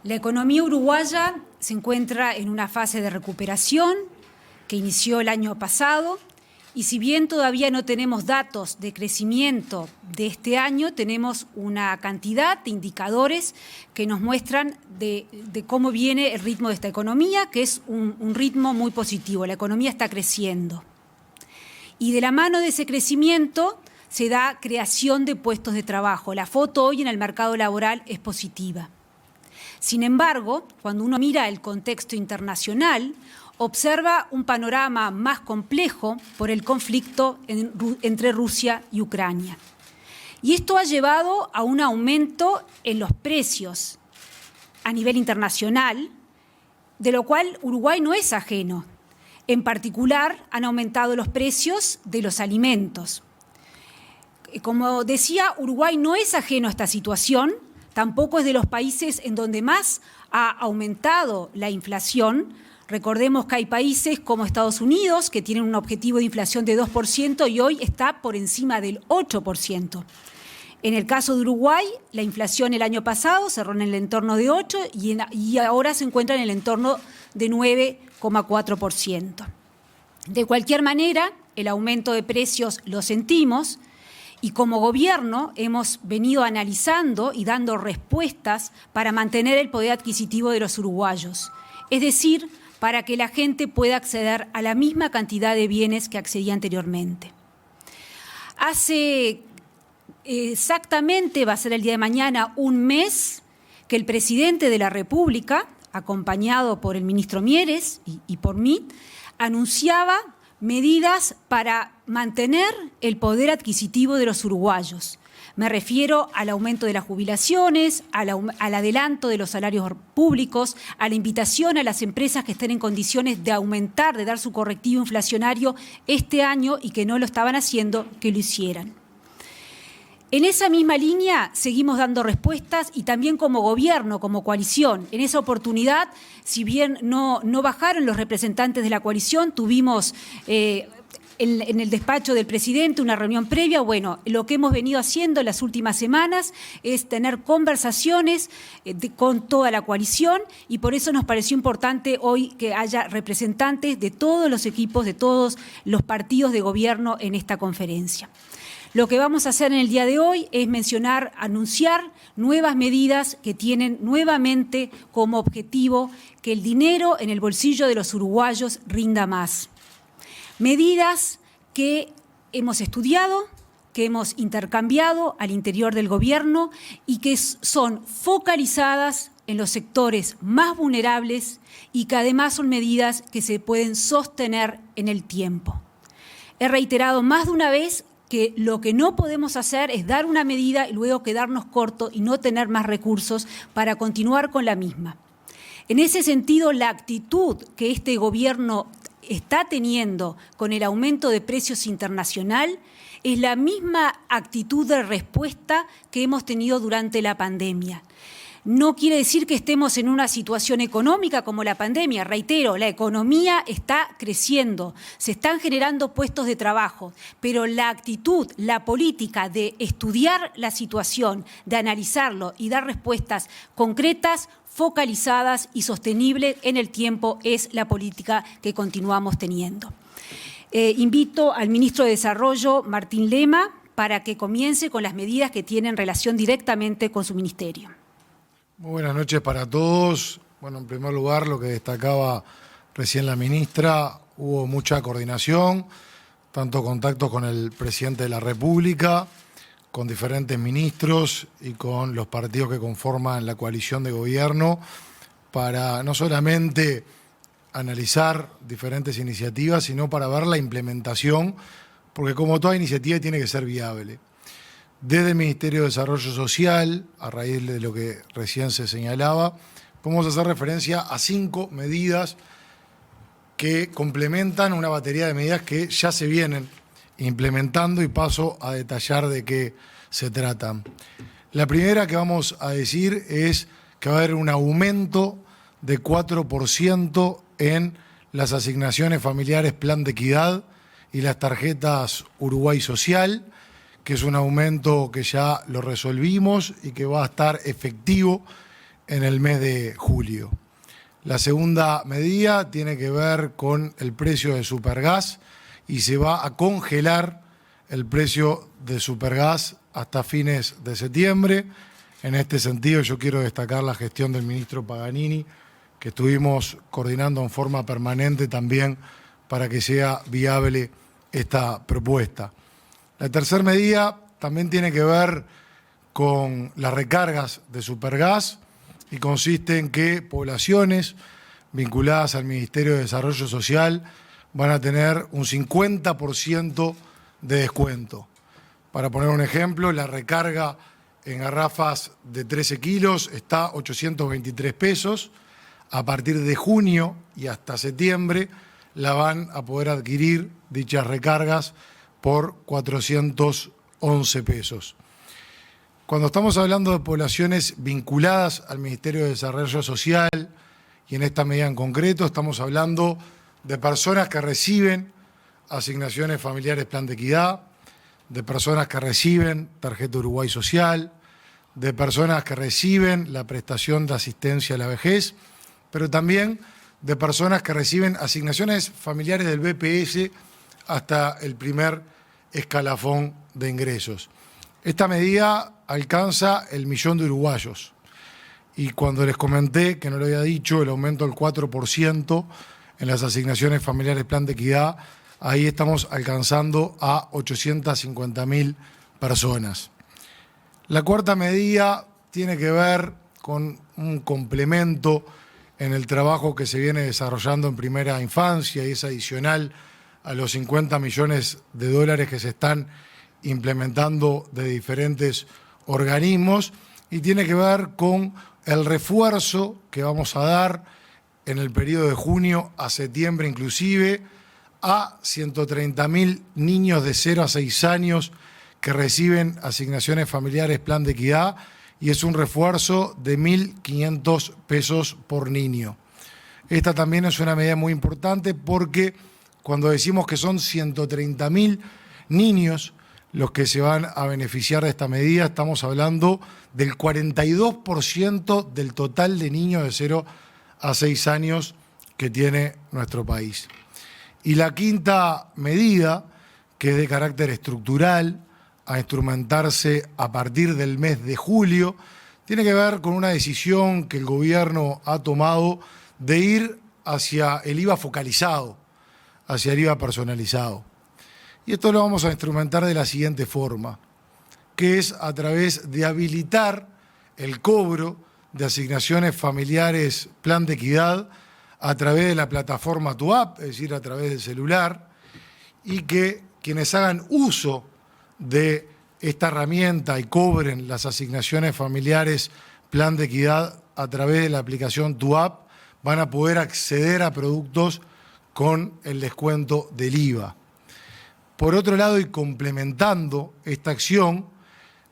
La economía uruguaya se encuentra en una fase de recuperación que inició el año pasado y si bien todavía no tenemos datos de crecimiento de este año, tenemos una cantidad de indicadores que nos muestran de cómo viene el ritmo de esta economía, que es un ritmo muy positivo. La economía está creciendo. Y de la mano de ese crecimiento se da creación de puestos de trabajo. La foto hoy en el mercado laboral es positiva. Sin embargo, cuando uno mira el contexto internacional, observa un panorama más complejo por el conflicto entre Rusia y Ucrania. Y esto ha llevado a un aumento en los precios a nivel internacional, de lo cual Uruguay no es ajeno. En particular, han aumentado los precios de los alimentos. Como decía, Uruguay no es ajeno a esta situación, tampoco es de los países en donde más ha aumentado la inflación. Recordemos que hay países como Estados Unidos que tienen un objetivo de inflación de 2% y hoy está por encima del 8%. En el caso de Uruguay, la inflación el año pasado cerró en el entorno de 8% y ahora se encuentra en el entorno de 9,4%. De cualquier manera, el aumento de precios lo sentimos y como gobierno hemos venido analizando y dando respuestas para mantener el poder adquisitivo de los uruguayos, es decir, para que la gente pueda acceder a la misma cantidad de bienes que accedía anteriormente. Hace exactamente, va a ser el día de mañana, un mes que el presidente de la República, acompañado por el ministro Mieres y por mí, anunciaba medidas para mantener el poder adquisitivo de los uruguayos. Me refiero al aumento de las jubilaciones, al adelanto de los salarios públicos, a la invitación a las empresas que estén en condiciones de aumentar, de dar su correctivo inflacionario este año y que no lo estaban haciendo, que lo hicieran. En esa misma línea seguimos dando respuestas y también como gobierno, como coalición. En esa oportunidad, si bien no bajaron los representantes de la coalición, tuvimos en el despacho del presidente una reunión previa. Bueno, lo que hemos venido haciendo en las últimas semanas es tener conversaciones con toda la coalición y por eso nos pareció importante hoy que haya representantes de todos los equipos, de todos los partidos de gobierno en esta conferencia. Lo que vamos a hacer en el día de hoy es anunciar nuevas medidas que tienen nuevamente como objetivo que el dinero en el bolsillo de los uruguayos rinda más. Medidas que hemos estudiado, que hemos intercambiado al interior del gobierno y que son focalizadas en los sectores más vulnerables y que además son medidas que se pueden sostener en el tiempo. He reiterado más de una vez que lo que no podemos hacer es dar una medida y luego quedarnos cortos y no tener más recursos para continuar con la misma. En ese sentido, la actitud que este gobierno está teniendo con el aumento de precios internacional es la misma actitud de respuesta que hemos tenido durante la pandemia. No quiere decir que estemos en una situación económica como la pandemia. Reitero, la economía está creciendo, se están generando puestos de trabajo, pero la actitud, la política de estudiar la situación, de analizarlo y dar respuestas concretas, focalizadas y sostenibles en el tiempo es la política que continuamos teniendo. Invito al ministro de Desarrollo, Martín Lema, para que comience con las medidas que tienen relación directamente con su ministerio. Muy buenas noches para todos. Bueno, en primer lugar, lo que destacaba recién la ministra, hubo mucha coordinación, tanto contactos con el presidente de la República, con diferentes ministros y con los partidos que conforman la coalición de gobierno para no solamente analizar diferentes iniciativas, sino para ver la implementación, porque como toda iniciativa tiene que ser viable. Desde el Ministerio de Desarrollo Social, a raíz de lo que recién se señalaba, podemos hacer referencia a 5 medidas que complementan una batería de medidas que ya se vienen implementando y paso a detallar de qué se tratan. La primera que vamos a decir es que va a haber un aumento de 4% en las asignaciones familiares Plan de Equidad y las tarjetas Uruguay Social, que es un aumento que ya lo resolvimos y que va a estar efectivo en el mes de julio. La segunda medida tiene que ver con el precio de Supergas y se va a congelar el precio de Supergas hasta fines de septiembre. En este sentido, yo quiero destacar la gestión del ministro Paganini, que estuvimos coordinando en forma permanente también para que sea viable esta propuesta. La tercera medida también tiene que ver con las recargas de Supergas y consiste en que poblaciones vinculadas al Ministerio de Desarrollo Social van a tener un 50% de descuento. Para poner un ejemplo, la recarga en garrafas de 13 kilos está a 823 pesos. A partir de junio y hasta septiembre la van a poder adquirir dichas recargas por 411 pesos. Cuando estamos hablando de poblaciones vinculadas al Ministerio de Desarrollo Social, y en esta medida en concreto estamos hablando de personas que reciben asignaciones familiares Plan de Equidad, de personas que reciben tarjeta Uruguay Social, de personas que reciben la prestación de asistencia a la vejez, pero también de personas que reciben asignaciones familiares del BPS hasta el primer escalafón de ingresos. Esta medida alcanza el 1.000.000 de uruguayos. Y cuando les comenté, que no lo había dicho, el aumento del 4% en las asignaciones familiares Plan de Equidad, ahí estamos alcanzando a 850.000 personas. La cuarta medida tiene que ver con un complemento en el trabajo que se viene desarrollando en primera infancia y es adicional a los 50 millones de dólares que se están implementando de diferentes organismos y tiene que ver con el refuerzo que vamos a dar en el periodo de junio a septiembre inclusive a 130.000 niños de 0 a 6 años que reciben asignaciones familiares Plan de Equidad y es un refuerzo de 1.500 pesos por niño. Esta también es una medida muy importante porque cuando decimos que son 130.000 niños los que se van a beneficiar de esta medida, estamos hablando del 42% del total de niños de 0 a 6 años que tiene nuestro país. Y la quinta medida, que es de carácter estructural, a instrumentarse a partir del mes de julio, tiene que ver con una decisión que el gobierno ha tomado de ir hacia el IVA focalizado, hacia el IVA personalizado. Y esto lo vamos a instrumentar de la siguiente forma, que es a través de habilitar el cobro de asignaciones familiares Plan de Equidad a través de la plataforma Tu App, es decir, a través del celular, y que quienes hagan uso de esta herramienta y cobren las asignaciones familiares Plan de Equidad a través de la aplicación Tu App van a poder acceder a productos con el descuento del IVA. Por otro lado, y complementando esta acción,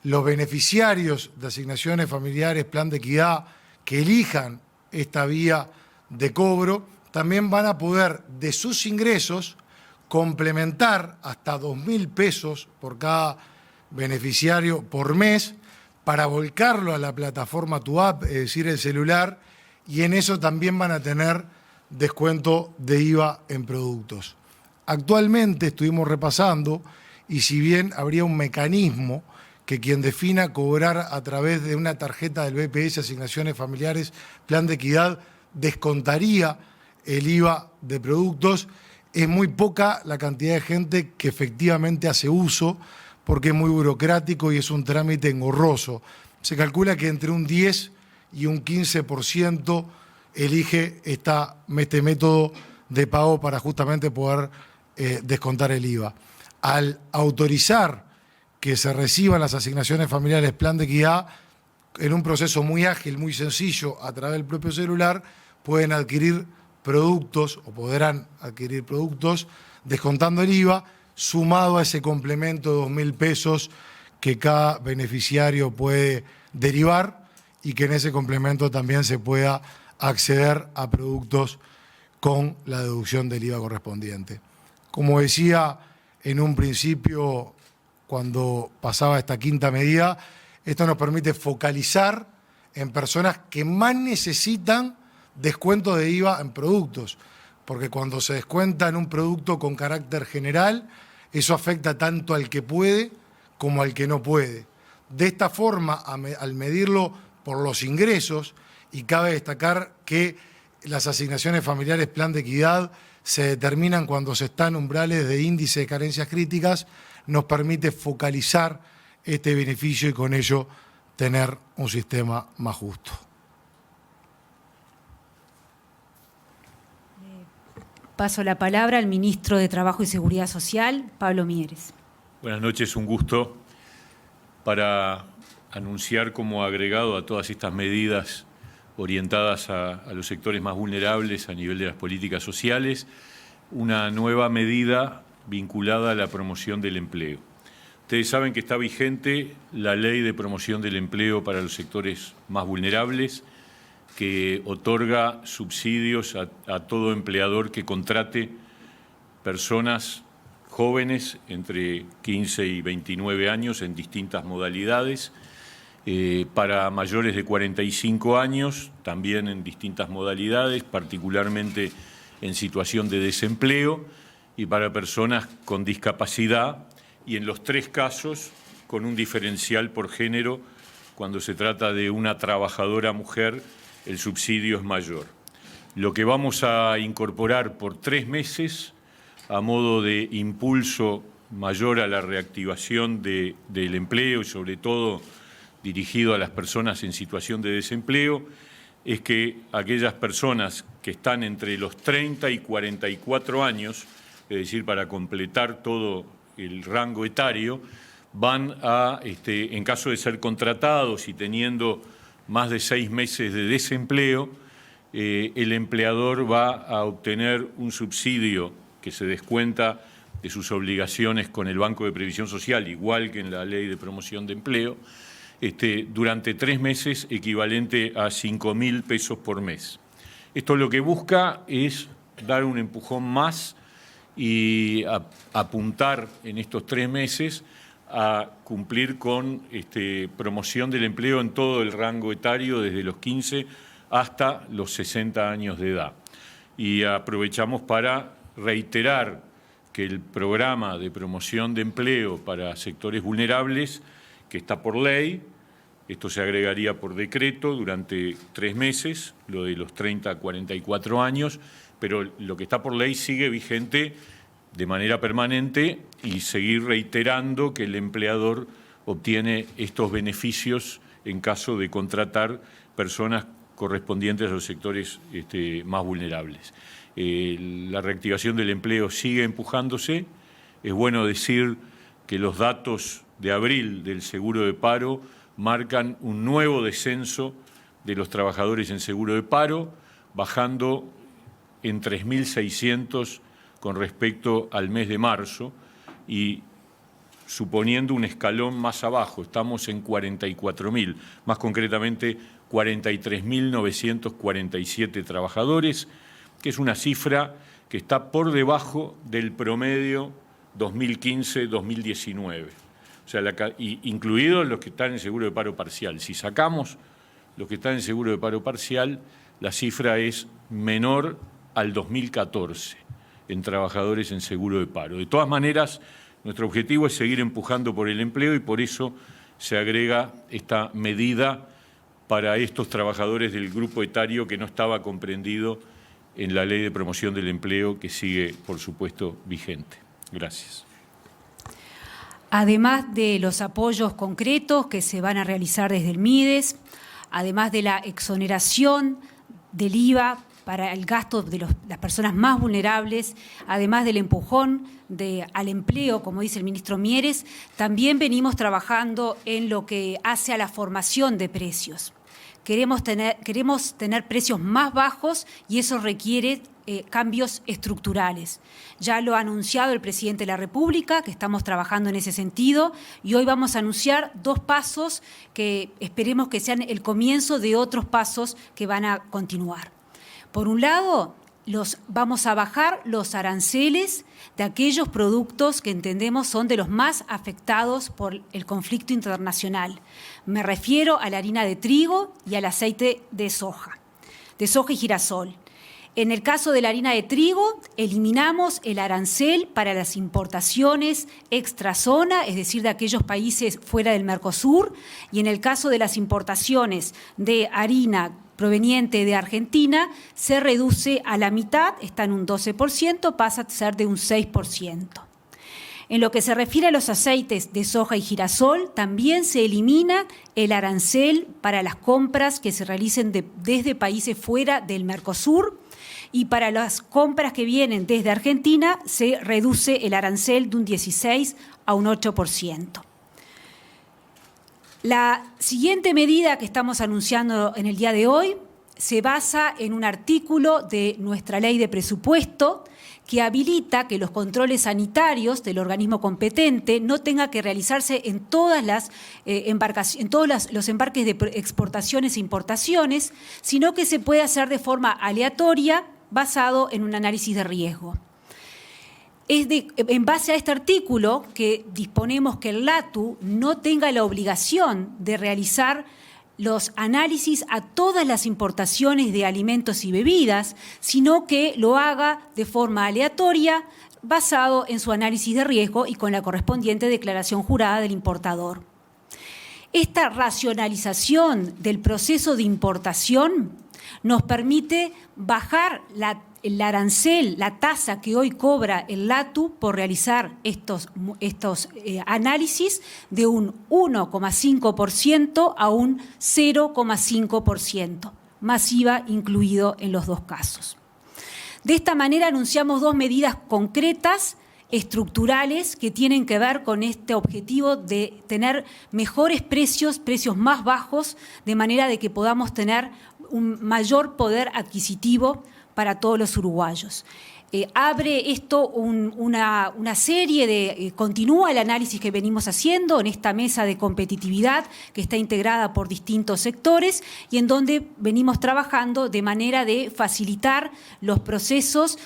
los beneficiarios de asignaciones familiares Plan de Equidad que elijan esta vía de cobro también van a poder de sus ingresos complementar hasta 2.000 pesos por cada beneficiario por mes para volcarlo a la plataforma Tu App, es decir, el celular, y en eso también van a tener descuento de IVA en productos. Actualmente estuvimos repasando y si bien habría un mecanismo que quien defina cobrar a través de una tarjeta del BPS asignaciones familiares Plan de Equidad descontaría el IVA de productos, es muy poca la cantidad de gente que efectivamente hace uso porque es muy burocrático y es un trámite engorroso. Se calcula que entre un 10 y un 15% elige este método de pago para justamente poder descontar el IVA. Al autorizar que se reciban las asignaciones familiares Plan de Equidad, en un proceso muy ágil, muy sencillo, a través del propio celular, pueden adquirir productos o podrán adquirir productos descontando el IVA, sumado a ese complemento de 2.000 pesos que cada beneficiario puede derivar y que en ese complemento también se pueda acceder a productos con la deducción del IVA correspondiente. Como decía en un principio, cuando pasaba esta quinta medida, esto nos permite focalizar en personas que más necesitan descuento de IVA en productos, porque cuando se descuenta en un producto con carácter general, eso afecta tanto al que puede como al que no puede. De esta forma, al medirlo por los ingresos, y cabe destacar que las asignaciones familiares Plan de Equidad se determinan cuando se están umbrales de índice de carencias críticas, nos permite focalizar este beneficio y con ello tener un sistema más justo. Paso la palabra al ministro de Trabajo y Seguridad Social, Pablo Mieres. Buenas noches, un gusto para anunciar como agregado a todas estas medidas orientadas a los sectores más vulnerables a nivel de las políticas sociales, una nueva medida vinculada a la promoción del empleo. Ustedes saben que está vigente la Ley de Promoción del Empleo para los sectores más vulnerables, que otorga subsidios a todo empleador que contrate personas jóvenes entre 15 y 29 años en distintas modalidades, para mayores de 45 años también en distintas modalidades, particularmente en situación de desempleo, y para personas con discapacidad, y en los tres casos con un diferencial por género. Cuando se trata de una trabajadora mujer, el subsidio es mayor. Lo que vamos a incorporar por 3 meses a modo de impulso mayor a la reactivación del empleo y sobre todo dirigido a las personas en situación de desempleo, es que aquellas personas que están entre los 30 y 44 años, es decir, para completar todo el rango etario, van a, en caso de ser contratados y teniendo más de 6 meses de desempleo, el empleador va a obtener un subsidio que se descuenta de sus obligaciones con el Banco de Previsión Social, igual que en la Ley de Promoción de Empleo, durante 3 meses, equivalente a 5.000 pesos por mes. Esto lo que busca es dar un empujón más y apuntar en estos 3 meses a cumplir con promoción del empleo en todo el rango etario, desde los 15 hasta los 60 años de edad. Y aprovechamos para reiterar que el programa de promoción de empleo para sectores vulnerables, que está por ley, esto se agregaría por decreto durante 3 meses, lo de los 30 a 44 años, pero lo que está por ley sigue vigente de manera permanente, y seguir reiterando que el empleador obtiene estos beneficios en caso de contratar personas correspondientes a los sectores más vulnerables. La reactivación del empleo sigue empujándose. Es bueno decir que los datos de abril del seguro de paro marcan un nuevo descenso de los trabajadores en seguro de paro, bajando en 3.600 con respecto al mes de marzo y suponiendo un escalón más abajo. Estamos en 44.000, más concretamente 43.947 trabajadores, que es una cifra que está por debajo del promedio 2015-2019. O sea, incluidos los que están en seguro de paro parcial. Si sacamos los que están en seguro de paro parcial, la cifra es menor al 2014 en trabajadores en seguro de paro. De todas maneras, nuestro objetivo es seguir empujando por el empleo y por eso se agrega esta medida para estos trabajadores del grupo etario que no estaba comprendido en la Ley de Promoción del Empleo, que sigue, por supuesto, vigente. Gracias. Además de los apoyos concretos que se van a realizar desde el MIDES, además de la exoneración del IVA para el gasto de las personas más vulnerables, además del empujón al empleo, como dice el ministro Mieres, también venimos trabajando en lo que hace a la formación de precios. Queremos tener precios más bajos y eso requiere cambios estructurales. Ya lo ha anunciado el presidente de la República, que estamos trabajando en ese sentido, y hoy vamos a anunciar 2 pasos que esperemos que sean el comienzo de otros pasos que van a continuar. Por un lado, vamos a bajar los aranceles de aquellos productos que entendemos son de los más afectados por el conflicto internacional. Me refiero a la harina de trigo y al aceite de soja y girasol. En el caso de la harina de trigo, eliminamos el arancel para las importaciones extrazona, es decir, de aquellos países fuera del Mercosur, y en el caso de las importaciones de harina proveniente de Argentina, se reduce a la mitad, está en un 12%, pasa a ser de un 6%. En lo que se refiere a los aceites de soja y girasol, también se elimina el arancel para las compras que se realicen desde países fuera del Mercosur, y para las compras que vienen desde Argentina se reduce el arancel de un 16 a un 8%. La siguiente medida que estamos anunciando en el día de hoy se basa en un artículo de nuestra ley de presupuesto que habilita que los controles sanitarios del organismo competente no tenga que realizarse en todas las en todos los embarques de exportaciones e importaciones, sino que se puede hacer de forma aleatoria basado en un análisis de riesgo. En base a este artículo que disponemos que el LATU no tenga la obligación de realizar los análisis a todas las importaciones de alimentos y bebidas, sino que lo haga de forma aleatoria, basado en su análisis de riesgo y con la correspondiente declaración jurada del importador. Esta racionalización del proceso de importación nos permite bajar el arancel, la tasa que hoy cobra el LATU por realizar estos análisis de un 1,5% a un 0,5%, masiva incluido en los dos casos. De esta manera anunciamos dos medidas concretas, estructurales, que tienen que ver con este objetivo de tener mejores precios más bajos, de manera de que podamos tener un mayor poder adquisitivo para todos los uruguayos. Abre esto una serie de... continúa el análisis que venimos haciendo en esta mesa de competitividad que está integrada por distintos sectores y en donde venimos trabajando de manera de facilitar los procesos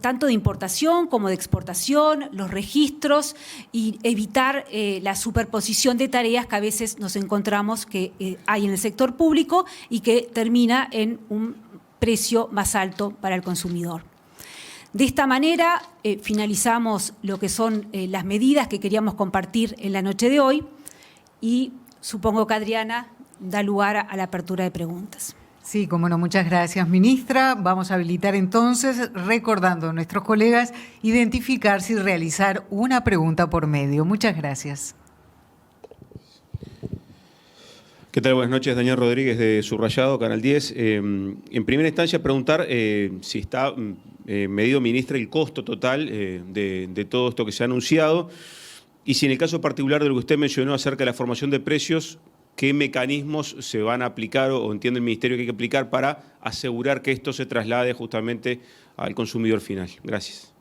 tanto de importación como de exportación, los registros y evitar la superposición de tareas que a veces nos encontramos que hay en el sector público y que termina en un precio más alto para el consumidor. De esta manera finalizamos lo que son las medidas que queríamos compartir en la noche de hoy y supongo que Adriana da lugar a la apertura de preguntas. Sí, cómo no, muchas gracias, ministra. Vamos a habilitar entonces, recordando a nuestros colegas, identificarse y realizar una pregunta por medio. Muchas gracias. ¿Qué tal? Buenas noches, Daniel Rodríguez de Subrayado, Canal 10. En primera instancia, preguntar si está medido, ministra, el costo total de todo esto que se ha anunciado y si en el caso particular de lo que usted mencionó acerca de la formación de precios, qué mecanismos se van a aplicar o entiende el Ministerio que hay que aplicar para asegurar que esto se traslade justamente al consumidor final. Gracias.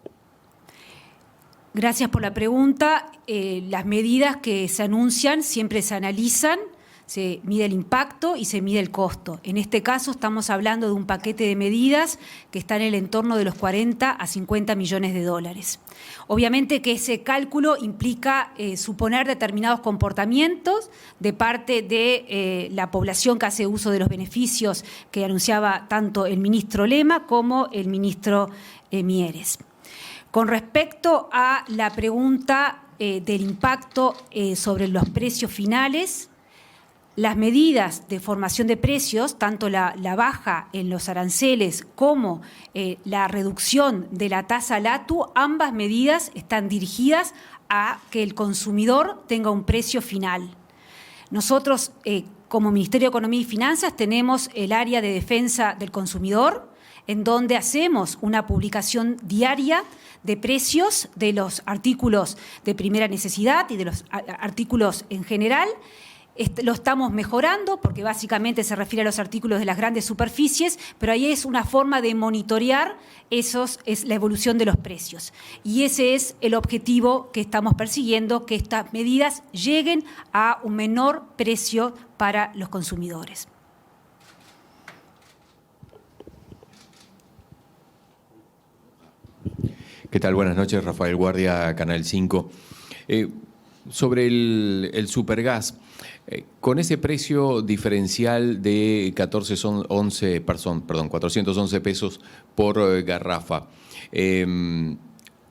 Gracias por la pregunta. Las medidas que se anuncian siempre se analizan, se mide el impacto y se mide el costo. En este caso estamos hablando de un paquete de medidas que está en el entorno de los 40 a 50 millones de dólares. Obviamente que ese cálculo implica suponer determinados comportamientos de parte de la población que hace uso de los beneficios que anunciaba tanto el ministro Lema como el ministro Mieres. Con respecto a la pregunta del impacto sobre los precios finales, las medidas de formación de precios, tanto la baja en los aranceles como la reducción de la tasa LATU, ambas medidas están dirigidas a que el consumidor tenga un precio final. Nosotros, como Ministerio de Economía y Finanzas, tenemos el área de defensa del consumidor, en donde hacemos una publicación diaria de precios de los artículos de primera necesidad y de los artículos en general. Lo estamos mejorando porque básicamente se refiere a los artículos de las grandes superficies, pero ahí es una forma de monitorear es la evolución de los precios. Y ese es el objetivo que estamos persiguiendo, que estas medidas lleguen a un menor precio para los consumidores. ¿Qué tal? Buenas noches, Rafael Guardia, Canal 5. Sobre el supergas, con ese precio diferencial de 411 pesos por garrafa,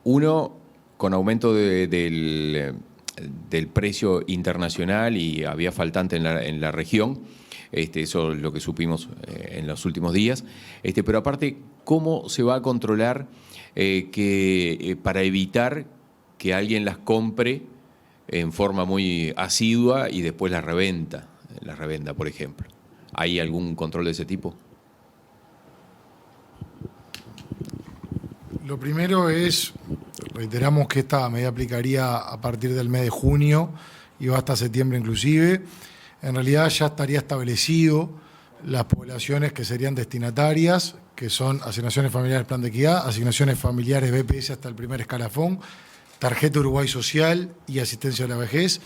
uno, con aumento del precio internacional y había faltante en la región, eso es lo que supimos en los últimos días, pero aparte, ¿cómo se va a controlar para evitar que alguien las compre en forma muy asidua y después las revenda, por ejemplo? ¿Hay algún control de ese tipo? Lo primero es, reiteramos que esta medida aplicaría a partir del mes de junio y va hasta septiembre inclusive. En realidad ya estaría establecido las poblaciones que serían destinatarias, que son asignaciones familiares Plan de Equidad, asignaciones familiares BPS hasta el primer escalafón, tarjeta Uruguay Social y asistencia a la vejez.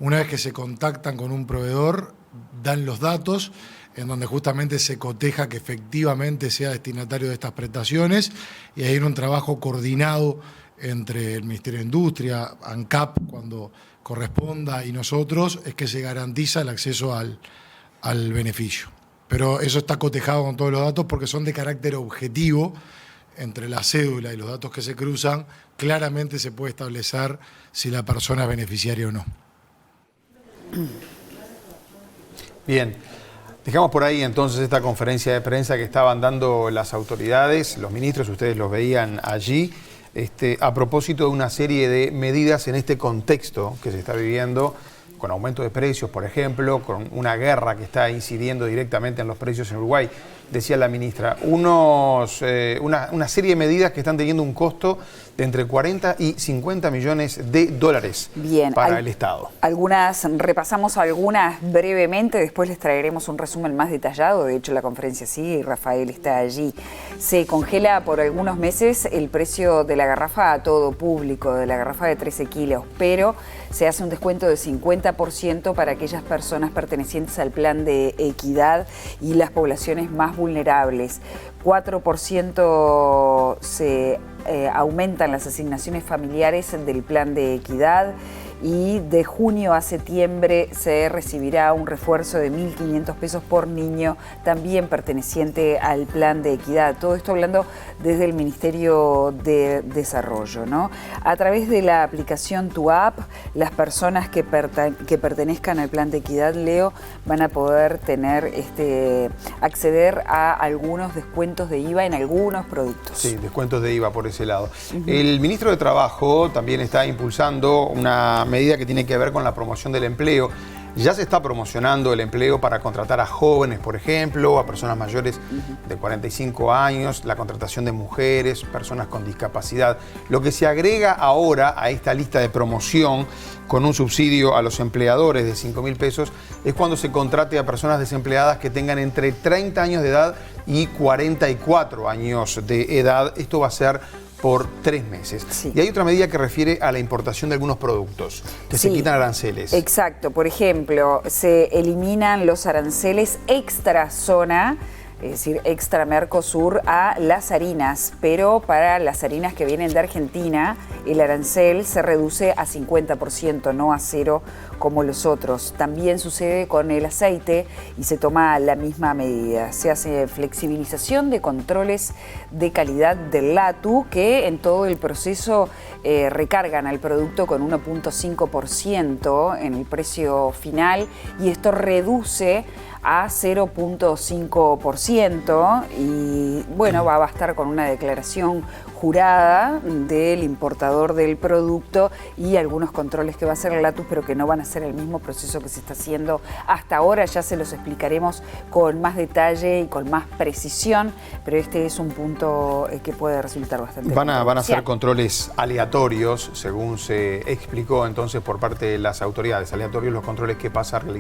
Una vez que se contactan con un proveedor, dan los datos en donde justamente se coteja que efectivamente sea destinatario de estas prestaciones, y hay un trabajo coordinado entre el Ministerio de Industria, ANCAP cuando corresponda y nosotros, es que se garantiza el acceso al beneficio. Pero eso está cotejado con todos los datos porque son de carácter objetivo. Entre la cédula y los datos que se cruzan, claramente se puede establecer si la persona es beneficiaria o no. Bien, dejamos por ahí entonces esta conferencia de prensa que estaban dando las autoridades, los ministros, ustedes los veían allí, a propósito de una serie de medidas en este contexto que se está viviendo, con aumento de precios, por ejemplo, con una guerra que está incidiendo directamente en los precios en Uruguay. Decía la ministra, una serie de medidas que están teniendo un costo de entre 40 y 50 millones de dólares para el Estado. Repasamos algunas brevemente, después les traeremos un resumen más detallado. De hecho, la conferencia sigue y Rafael está allí. Se congela por algunos meses el precio de la garrafa a todo público, de la garrafa de 13 kilos, pero se hace un descuento de 50% para aquellas personas pertenecientes al plan de equidad y las poblaciones más vulnerables. 4% se aumentan las asignaciones familiares del plan de equidad, y de junio a septiembre se recibirá un refuerzo de 1.500 pesos por niño, también perteneciente al plan de equidad. Todo esto hablando desde el Ministerio de Desarrollo, ¿no? A través de la aplicación Tu App, las personas que pertenezcan al plan de equidad, Leo, van a poder acceder a algunos descuentos de IVA en algunos productos. Sí, descuentos de IVA por ese lado. El ministro de Trabajo también está impulsando una medida que tiene que ver con la promoción del empleo. Ya se está promocionando el empleo para contratar a jóvenes, por ejemplo, a personas mayores de 45 años, la contratación de mujeres, personas con discapacidad. Lo que se agrega ahora a esta lista de promoción con un subsidio a los empleadores de 5.000 pesos es cuando se contrate a personas desempleadas que tengan entre 30 años de edad y 44 años de edad. Esto va a ser por 3 meses. Sí. Y hay otra medida que refiere a la importación de algunos productos, que se quitan aranceles. Exacto. Por ejemplo, se eliminan los aranceles extra zona, es decir, extra Mercosur, a las harinas, pero para las harinas que vienen de Argentina, el arancel se reduce a 50%, no a 0 como los otros. También sucede con el aceite y se toma la misma medida. Se hace flexibilización de controles de calidad del LATU, que en todo el proceso recargan al producto con 1.5% en el precio final, y esto reduce a 0.5%, y bueno, va a bastar con una declaración jurada del importador del producto y algunos controles que va a hacer el LATU, pero que no van a ser el mismo proceso que se está haciendo hasta ahora. Ya se los explicaremos con más detalle y con más precisión, pero este es un punto que puede resultar bastante Van a ser controles aleatorios, según se explicó entonces por parte de las autoridades, aleatorios los controles que pasa a realizar